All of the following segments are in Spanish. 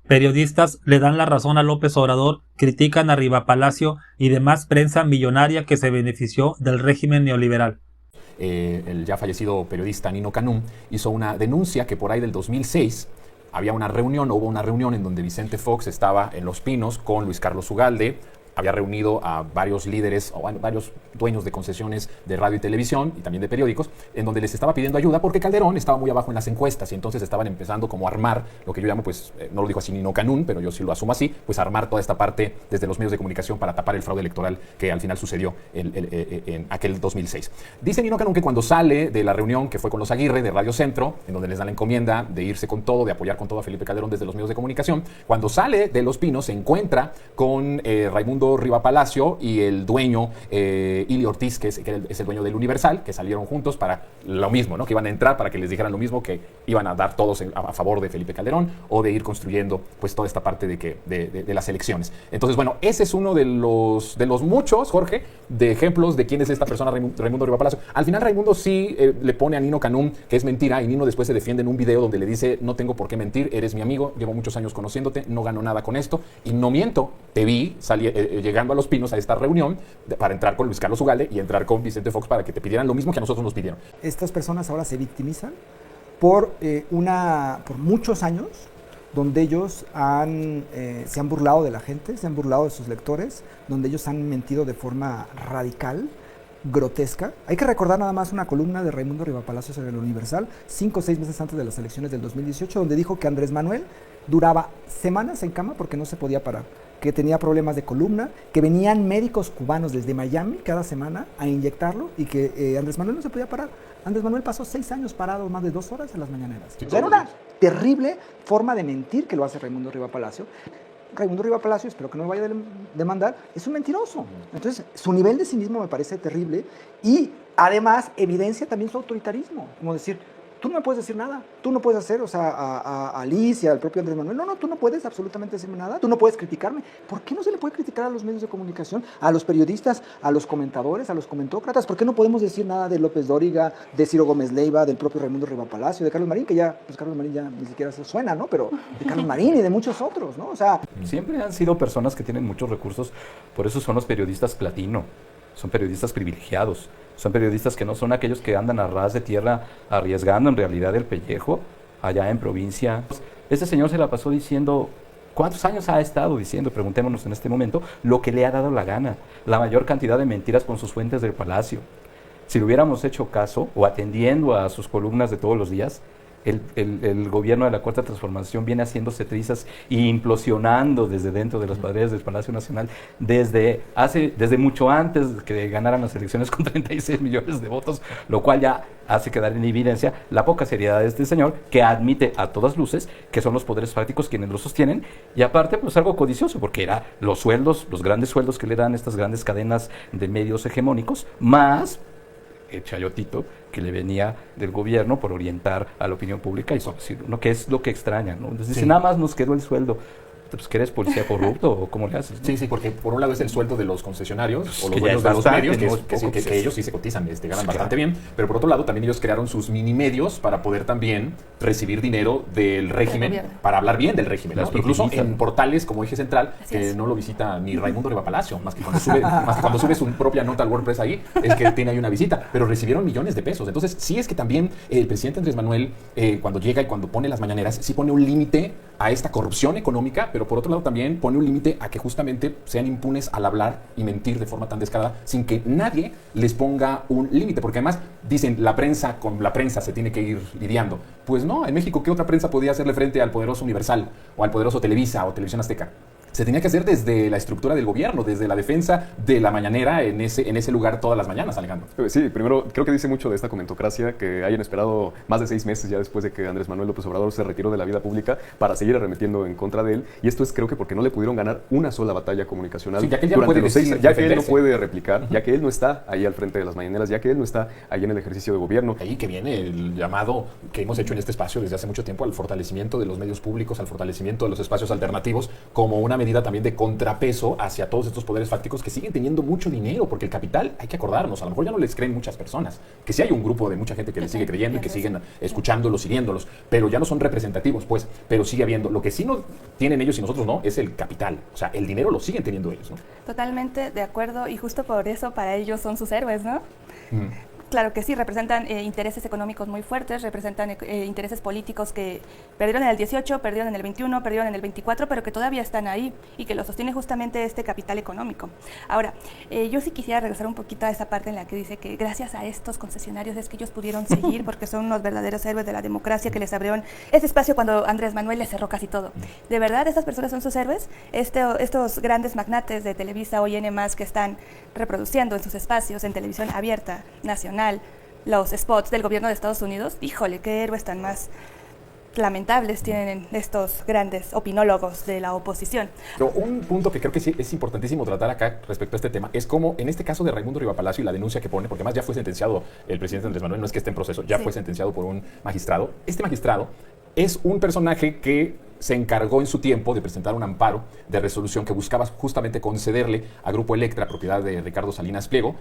Periodistas le dan la razón a López Obrador, critican a Riva Palacio y demás prensa millonaria que se benefició del régimen neoliberal. El ya fallecido periodista Nino Canún hizo una denuncia que por ahí del 2006 hubo una reunión en donde Vicente Fox estaba en Los Pinos con Luis Carlos Ugalde, había reunido a varios líderes o varios dueños de concesiones de radio y televisión y también de periódicos, en donde les estaba pidiendo ayuda porque Calderón estaba muy abajo en las encuestas y entonces estaban empezando como a armar lo que yo llamo, pues, no lo dijo así Nino Canún, pero yo sí lo asumo así, pues armar toda esta parte desde los medios de comunicación para tapar el fraude electoral que al final sucedió en aquel 2006. Dice Nino Canún que cuando sale de la reunión que fue con los Aguirre de Radio Centro, en donde les dan la encomienda de irse con todo, de apoyar con todo a Felipe Calderón desde los medios de comunicación, cuando sale de Los Pinos se encuentra con Raimundo Riva Palacio y el dueño Ili Ortiz, que es el dueño del Universal, que salieron juntos para lo mismo, ¿no? Que iban a entrar para que les dijeran lo mismo, que iban a dar todos a favor de Felipe Calderón o de ir construyendo pues toda esta parte de las elecciones. Entonces, bueno, ese es uno de los muchos, Jorge, de ejemplos de quién es esta persona, Raimundo Riva Palacio. Al final Raimundo sí le pone a Nino Canún que es mentira y Nino después se defiende en un video donde le dice: no tengo por qué mentir, eres mi amigo, llevo muchos años conociéndote, no gano nada con esto y no miento, te vi llegando a Los Pinos a esta reunión para entrar con Luis Carlos Ugalde y entrar con Vicente Fox para que te pidieran lo mismo que a nosotros nos pidieron. Estas personas ahora se victimizan por muchos años donde ellos se han burlado de la gente, se han burlado de sus lectores, donde ellos han mentido de forma radical, grotesca. Hay que recordar nada más una columna de Raimundo Riva Palacios en el Universal, 5 o 6 meses antes de las elecciones del 2018, donde dijo que Andrés Manuel duraba semanas en cama porque no se podía parar, que tenía problemas de columna, que venían médicos cubanos desde Miami cada semana a inyectarlo y que Andrés Manuel no se podía parar. Andrés Manuel pasó 6 años parado más de 2 horas en las mañaneras. O sea, era una terrible forma de mentir que lo hace Raimundo Riva Palacio. Raimundo Riva Palacio, espero que no me vaya a demandar, es un mentiroso. Entonces, su nivel de cinismo me parece terrible y además evidencia también su autoritarismo. Como decir, tú no me puedes decir nada, tú no puedes hacer, o sea, a Liz y al propio Andrés Manuel, no, tú no puedes absolutamente decirme nada, tú no puedes criticarme. ¿Por qué no se le puede criticar a los medios de comunicación, a los periodistas, a los comentadores, a los comentócratas? ¿Por qué no podemos decir nada de López Dóriga, de Ciro Gómez Leiva, del propio Raimundo Riva Palacio, de Carlos Marín, que ya, pues Carlos Marín ya ni siquiera se suena, ¿no? Pero de Carlos Marín y de muchos otros, ¿no? O sea, siempre han sido personas que tienen muchos recursos, por eso son los periodistas platino, son periodistas privilegiados. Son periodistas que no son aquellos que andan a ras de tierra arriesgando en realidad el pellejo allá en provincia. Este señor se la pasó diciendo, ¿cuántos años ha estado diciendo? Preguntémonos en este momento, lo que le ha dado la gana, la mayor cantidad de mentiras con sus fuentes del Palacio. Si le hubiéramos hecho caso o atendiendo a sus columnas de todos los días, el gobierno de la Cuarta Transformación viene haciéndose trizas e implosionando desde dentro de las paredes del Palacio Nacional desde mucho antes de que ganaran las elecciones con 36 millones de votos, lo cual ya hace quedar en evidencia la poca seriedad de este señor, que admite a todas luces que son los poderes fácticos quienes lo sostienen, y aparte pues algo codicioso, porque era los grandes sueldos que le dan estas grandes cadenas de medios hegemónicos, más el chayotito que le venía del gobierno por orientar a la opinión pública, y ¿no? Que es lo que extraña, ¿no? Entonces dice, nada más nos quedó el sueldo. Pues que eres policía corrupto o cómo le haces, ¿no? Sí, porque por un lado es el sueldo de los concesionarios pues o los dueños de los medios, que ellos sí se cotizan, ganan bastante bien, pero por otro lado también ellos crearon sus mini medios para poder también recibir dinero del régimen, para hablar bien del régimen, ¿no? Incluso en portales como Eje Central, que no lo visita ni Raimundo Riva Palacio, más que cuando sube su propia nota al WordPress ahí, es que tiene ahí una visita, pero recibieron millones de pesos. Entonces sí es que también el presidente Andrés Manuel, cuando llega y cuando pone las mañaneras, sí pone un límite a esta corrupción económica, pero por otro lado también pone un límite a que justamente sean impunes al hablar y mentir de forma tan descarada sin que nadie les ponga un límite, porque además dicen con la prensa se tiene que ir lidiando. Pues no, en México, ¿qué otra prensa podía hacerle frente al poderoso Universal o al poderoso Televisa o Televisión Azteca? Se tenía que hacer desde la estructura del gobierno, desde la defensa de la mañanera en ese lugar todas las mañanas, Alejandro. Sí, primero creo que dice mucho de esta comentocracia que hayan esperado más de 6 meses ya después de que Andrés Manuel López Obrador se retiró de la vida pública para seguir arremetiendo en contra de él, y esto es creo que porque no le pudieron ganar una sola batalla comunicacional, sí, ya que él ya durante los 6 ya que él no puede replicar, ya que él no está ahí al frente de las mañaneras, ya que él no está ahí en el ejercicio de gobierno. Ahí que viene el llamado que hemos hecho en este espacio desde hace mucho tiempo al fortalecimiento de los medios públicos, al fortalecimiento de los espacios alternativos como una medida medida también de contrapeso hacia todos estos poderes fácticos que siguen teniendo mucho dinero, porque el capital, hay que acordarnos, a lo mejor ya no les creen muchas personas, que sí hay un grupo de mucha gente que les sigue creyendo y que siguen escuchándolos, siguiéndolos, pero ya no son representativos, pues, pero sigue habiendo. Lo que sí no tienen ellos y nosotros no, es el capital. O sea, el dinero lo siguen teniendo ellos, ¿no? Totalmente de acuerdo, y justo por eso para ellos son sus héroes, ¿no? Claro que sí, representan intereses económicos muy fuertes, representan intereses políticos que perdieron en el 18, perdieron en el 21, perdieron en el 24, pero que todavía están ahí y que lo sostiene justamente este capital económico. Ahora, yo sí quisiera regresar un poquito a esa parte en la que dice que gracias a estos concesionarios es que ellos pudieron seguir, porque son unos verdaderos héroes de la democracia que les abrieron ese espacio cuando Andrés Manuel les cerró casi todo. ¿De verdad estas personas son sus héroes? Estos grandes magnates de Televisa o IN+, que están reproduciendo en sus espacios, en televisión abierta, nacional, los spots del gobierno de Estados Unidos, híjole, qué héroes tan más lamentables tienen estos grandes opinólogos de la oposición. Pero un punto que creo que sí es importantísimo tratar acá respecto a este tema es cómo, en este caso de Raimundo Rivapalacio y la denuncia que pone, porque además ya fue sentenciado el presidente Andrés Manuel, no es que esté en proceso, ya fue sentenciado por un magistrado. Este magistrado es un personaje que se encargó en su tiempo de presentar un amparo de resolución que buscaba justamente concederle a Grupo Electra, propiedad de Ricardo Salinas Pliego,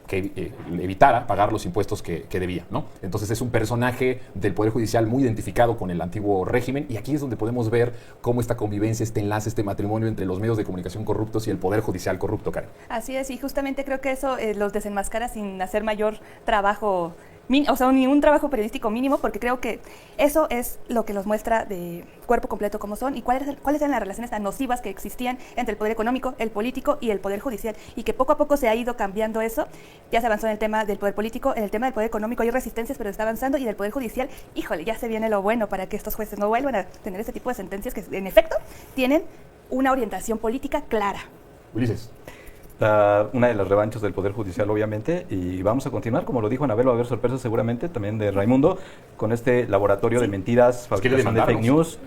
que evitara pagar los impuestos que debía, ¿no? Entonces es un personaje del Poder Judicial muy identificado con el antiguo régimen, y aquí es donde podemos ver cómo esta convivencia, este enlace, este matrimonio entre los medios de comunicación corruptos y el Poder Judicial corrupto, Karen. Así es, y justamente creo que eso los desenmascara sin hacer mayor trabajo, o sea, ni un trabajo periodístico mínimo, porque creo que eso es lo que los muestra de cuerpo completo como son y cuáles eran las relaciones tan nocivas que existían entre el poder económico, el político y el poder judicial, y que poco a poco se ha ido cambiando eso. Ya se avanzó en el tema del poder político, en el tema del poder económico hay resistencias, pero está avanzando, y del poder judicial, híjole, ya se viene lo bueno para que estos jueces no vuelvan a tener este tipo de sentencias que en efecto tienen una orientación política clara. Ulises. Una de las revanchas del Poder Judicial, obviamente, y vamos a continuar, como lo dijo Anabel, va a haber sorpresas seguramente también de Raimundo, con este laboratorio de mentiras, fabricación de fake news,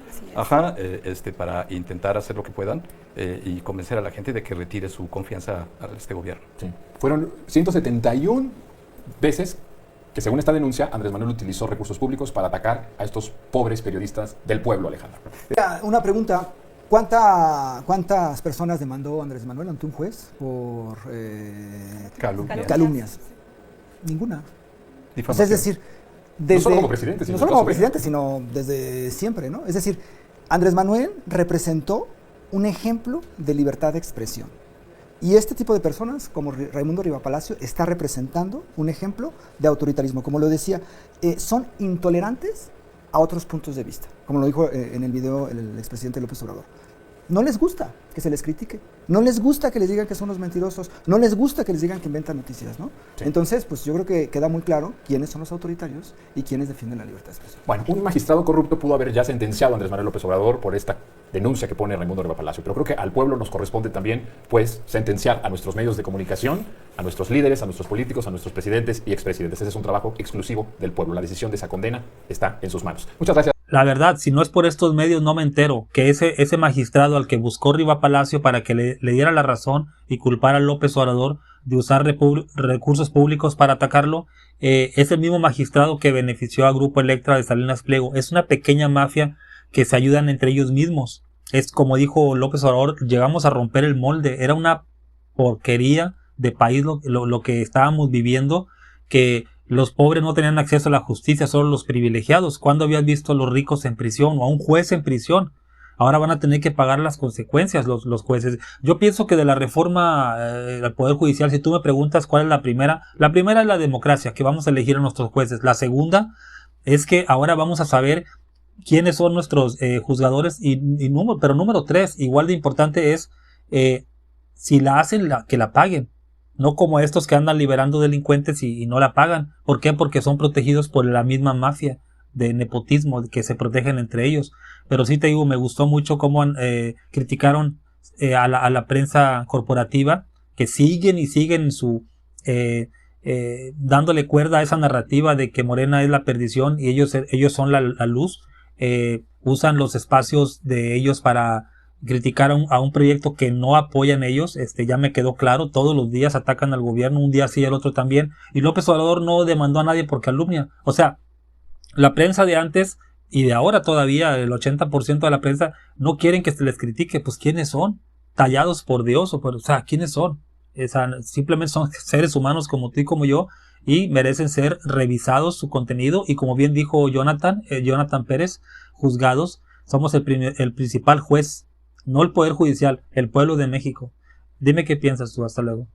para intentar hacer lo que puedan y convencer a la gente de que retire su confianza a este gobierno. Sí. Fueron 171 veces que, según esta denuncia, Andrés Manuel utilizó recursos públicos para atacar a estos pobres periodistas del pueblo, Alejandro. Una pregunta. ¿Cuántas personas demandó Andrés Manuel ante un juez por calumnias? Ninguna. O sea, es decir, desde, no solo como presidente, sino desde siempre, ¿no? Es decir, Andrés Manuel representó un ejemplo de libertad de expresión. Y este tipo de personas, como Raimundo Rivapalacio, está representando un ejemplo de autoritarismo. Como lo decía, son intolerantes a otros puntos de vista, como lo dijo en el video el expresidente López Obrador. No les gusta que se les critique, no les gusta que les digan que son los mentirosos, no les gusta que les digan que inventan noticias, ¿no? Sí. Entonces, pues yo creo que queda muy claro quiénes son los autoritarios y quiénes defienden la libertad de expresión. Bueno, un magistrado corrupto pudo haber ya sentenciado a Andrés Manuel López Obrador por esta denuncia que pone Raimundo Rivapalacio, pero creo que al pueblo nos corresponde también, pues, sentenciar a nuestros medios de comunicación, a nuestros líderes, a nuestros políticos, a nuestros presidentes y expresidentes. Ese es un trabajo exclusivo del pueblo. La decisión de esa condena está en sus manos. Muchas gracias. La verdad, si no es por estos medios, no me entero que ese magistrado al que buscó Rivapalacio para que le diera la razón y culpara a López Obrador de usar recursos públicos para atacarlo, es el mismo magistrado que benefició a Grupo Electra de Salinas Pliego. Es una pequeña mafia que se ayudan entre ellos mismos. Es como dijo López Obrador, llegamos a romper el molde. Era una porquería de país lo que estábamos viviendo, que los pobres no tenían acceso a la justicia, solo los privilegiados. ¿Cuándo habías visto a los ricos en prisión o a un juez en prisión? Ahora van a tener que pagar las consecuencias los jueces. Yo pienso que de la reforma del Poder Judicial, si tú me preguntas cuál es la primera es la democracia, que vamos a elegir a nuestros jueces. La segunda es que ahora vamos a saber quiénes son nuestros juzgadores pero número 3, igual de importante es si la hacen, que la paguen. No como estos que andan liberando delincuentes y no la pagan. ¿Por qué? Porque son protegidos por la misma mafia de nepotismo, que se protegen entre ellos. Pero sí te digo, me gustó mucho cómo criticaron a la prensa corporativa, que siguen dándole cuerda a esa narrativa de que Morena es la perdición y ellos son la luz. Usan los espacios de ellos para criticar a un proyecto que no apoyan ellos. Ya me quedó claro, todos los días atacan al gobierno, un día sí, el otro también, y López Obrador no demandó a nadie por calumnia. O sea, la prensa de antes y de ahora todavía, el 80% de la prensa no quieren que se les critique. Pues ¿quiénes son? tallados por Dios, o sea, ¿quiénes son? O sea, simplemente son seres humanos como tú y como yo, y merecen ser revisados su contenido, y como bien dijo Jonathan Pérez, juzgados. Somos el principal juez, no el Poder Judicial, el pueblo de México. Dime qué piensas tú. Hasta luego.